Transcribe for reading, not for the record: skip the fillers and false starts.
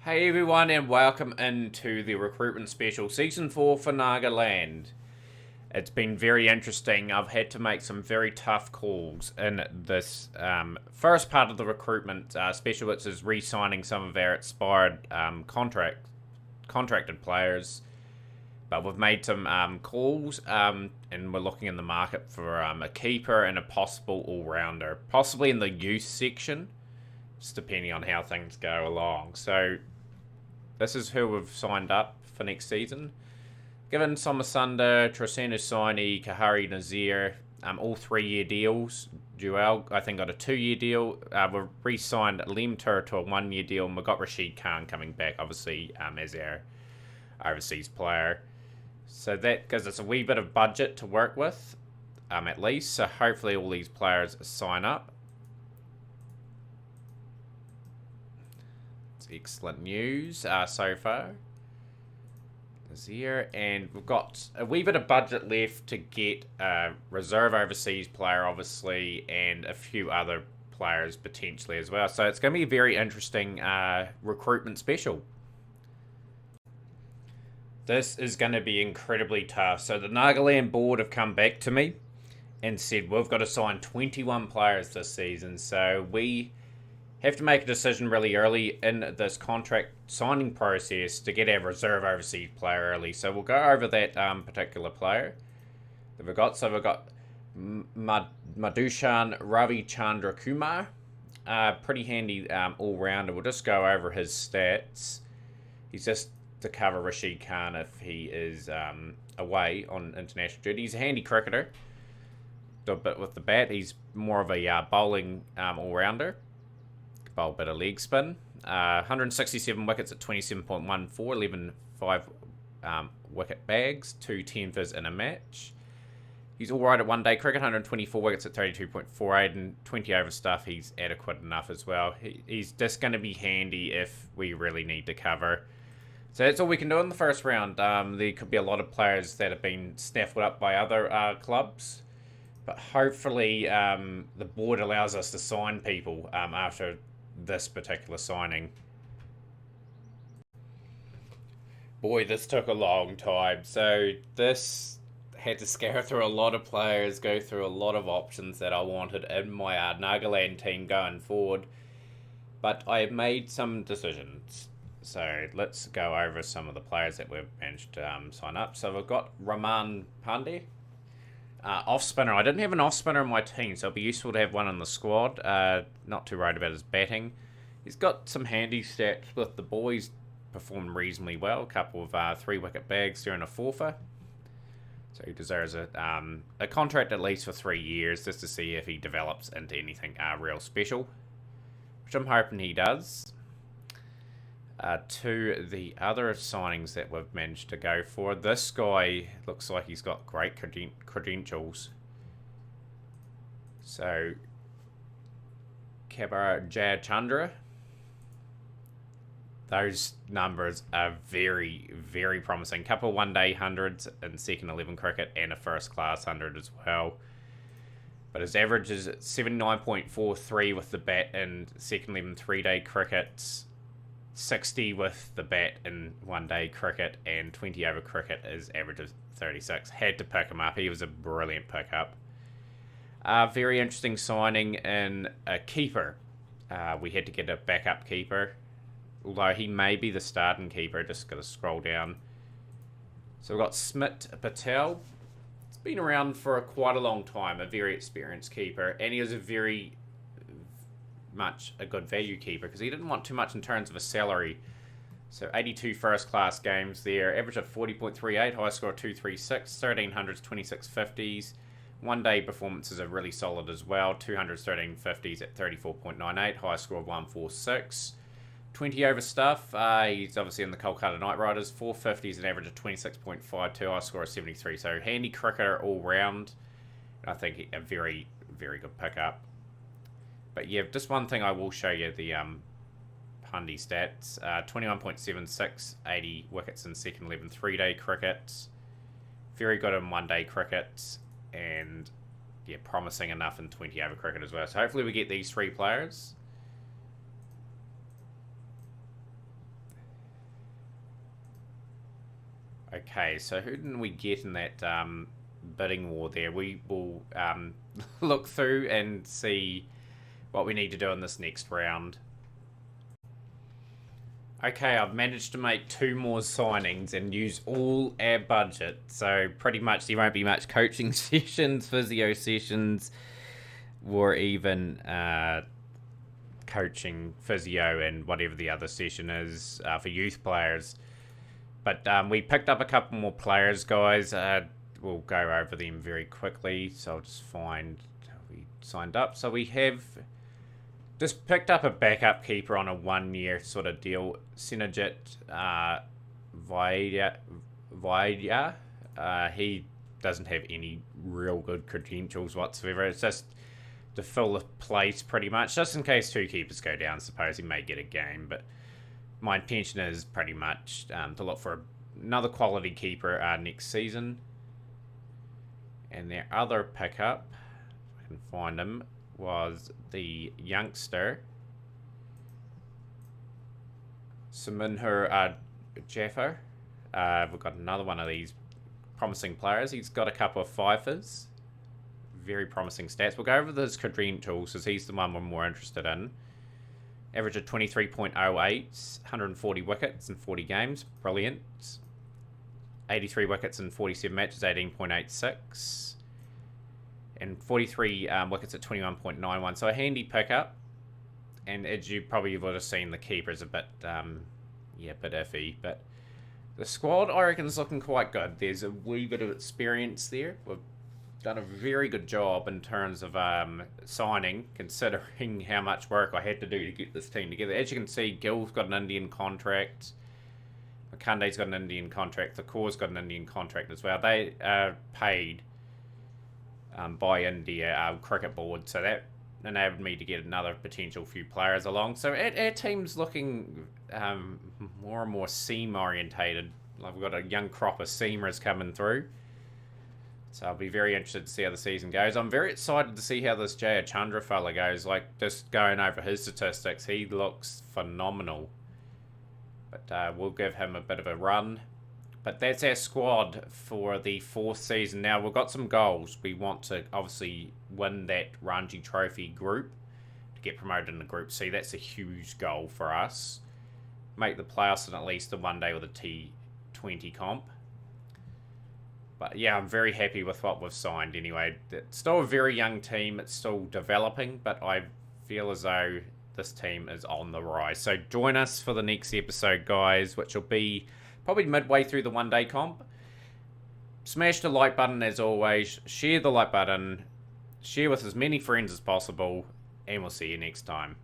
Hey everyone, and welcome into the Recruitment Special Season 4 for Nagaland. It's been very interesting. I've had to make some very tough calls in this first part of the recruitment special, which is re-signing some of our expired contracted players. But we've made some calls, and we're looking in the market for a keeper and a possible all-rounder, possibly in the youth section, just depending on how things go along. So this is who we've signed up for next season. Given Somasunda, Trisena Saini, Kahari Nazir, all 3-year deals. Joel, I think, got a 2-year deal. We've re-signed Lemter to a 1-year deal, and we've got Rashid Khan coming back, obviously, as our overseas player. So that gives us a wee bit of budget to work with, at least. So hopefully all these players sign up. Excellent news so far. Nazir, and we've got a wee bit of budget left to get a reserve overseas player, obviously, and a few other players potentially as well. So it's going to be a very interesting recruitment special. This is going to be incredibly tough. So the Nagaland board have come back to me and said we've got to sign 21 players this season. So we have to make a decision really early in this contract signing process to get our reserve overseas player early. So we'll go over that particular player that we've got. So we've got Madhushan Ravi Chandra Kumar. Pretty handy all-rounder. We'll just go over his stats. He's just to cover Rashid Khan if he is away on international duty. He's a handy cricketer. But with the bat, he's more of a bowling all-rounder. Bowl bit of leg spin. 167 wickets at 27.14, 11 5-wicket bags, 2 10-fers in a match. He's alright at one-day cricket, 124 wickets at 32.48, and 20 over stuff, he's adequate enough as well. He's just going to be handy if we really need to cover. So that's all we can do in the first round. There could be a lot of players that have been snaffled up by other clubs. But hopefully the board allows us to sign people after this particular signing. Boy, this took a long time. So this had to scour through a lot of players, go through a lot of options that I wanted in my Nagaland team going forward. But I made some decisions. So let's go over some of the players that we've managed to sign up. So we've got Raman Pandey. Off-spinner. I didn't have an off-spinner in my team, so it'll be useful to have one in the squad. Not too worried about his batting. He's got some handy stats with the boys. Performed reasonably well. A couple of 3-wicket bags during a fourfer. So he deserves a contract at least for 3 years, just to see if he develops into anything real special, which I'm hoping he does. To the other signings that we've managed to go for. This guy looks like he's got great credentials. So, Kabar Jayachandra. Those numbers are very, very promising. Couple of one-day hundreds in second 11 cricket and a first-class 100 as well. But his average is 79.43 with the bat in second 11 3-day cricket. 60 with the bat in one-day cricket, and 20 over cricket is average of 36. Had to pick him up. He was a brilliant pickup. Very interesting signing in a keeper. We had to get a backup keeper, although he may be the starting keeper. Just got to scroll down. So we've got Smit Patel. It's been around for quite a long time. A very experienced keeper, and he was a very much a good value keeper because he didn't want too much in terms of a salary. So 82 first class games there, average of 40.38, high score of 236, 1300s, 2650s. 1-day performances are really solid as well, 200s, 1350s at 34.98, high score of 146. 20 over stuff, he's obviously in the Kolkata Knight Riders, 450s, an average of 26.52, high score of 73. So handy cricketer all round. I think a very, very good pickup. But yeah, just one thing I will show you, the Pundy stats. 21.76, 80 wickets in second 11 3-day cricket. Very good in one-day cricket. And yeah, promising enough in 20 over cricket as well. So hopefully we get these 3 players. Okay, so who didn't we get in that bidding war there? We will look through and see what we need to do in this next round. Okay, I've managed to make 2 more signings and use all our budget. So pretty much there won't be much coaching sessions, physio sessions, or even coaching, physio, and whatever the other session is for youth players. But we picked up a couple more players, guys. We'll go over them very quickly. So I'll just find how we signed up. So we have just picked up a backup keeper on a 1-year sort of deal. Synergit Vaidya. He doesn't have any real good credentials whatsoever. It's just to fill the place pretty much. Just in case 2 keepers go down, suppose he may get a game. But my intention is pretty much to look for another quality keeper next season. And their other pickup, if I can find him, was the youngster Saminhur Jaffer. We've got another one of these promising players. He's got a couple of fifers. Very promising stats. We'll go over his credentials because he's the one we're more interested in. Average of 23.08, 140 wickets in 40 games. Brilliant. 83 wickets in 47 matches, 18.86. And 43 wickets at 21.91. So a handy pickup. And as you probably would have seen, the keeper's a bit, a bit iffy. But the squad, I reckon, is looking quite good. There's a wee bit of experience there. We've done a very good job in terms of signing, considering how much work I had to do to get this team together. As you can see, Gill's got an Indian contract. Makande's got an Indian contract. Thakur's got an Indian contract as well. They are paid by India cricket board, so that enabled me to get another potential few players along. So our team's looking more and more seam orientated. Like we've got a young crop of seamers coming through. So I'll be very interested to see how the season goes. I'm very excited to see how this Jaya Chandra fella goes. Like, just going over his statistics, he looks phenomenal. But we'll give him a bit of a run. But that's our squad for the 4th season. Now, we've got some goals. We want to obviously win that Ranji Trophy group to get promoted in the Group C. That's a huge goal for us. Make the playoffs in at least the 1 day with a T20 comp. But yeah, I'm very happy with what we've signed anyway. It's still a very young team. It's still developing, but I feel as though this team is on the rise. So join us for the next episode, guys, which will be probably midway through the 1 day comp. Smash the like button as always. Share the like button. Share with as many friends as possible. And we'll see you next time.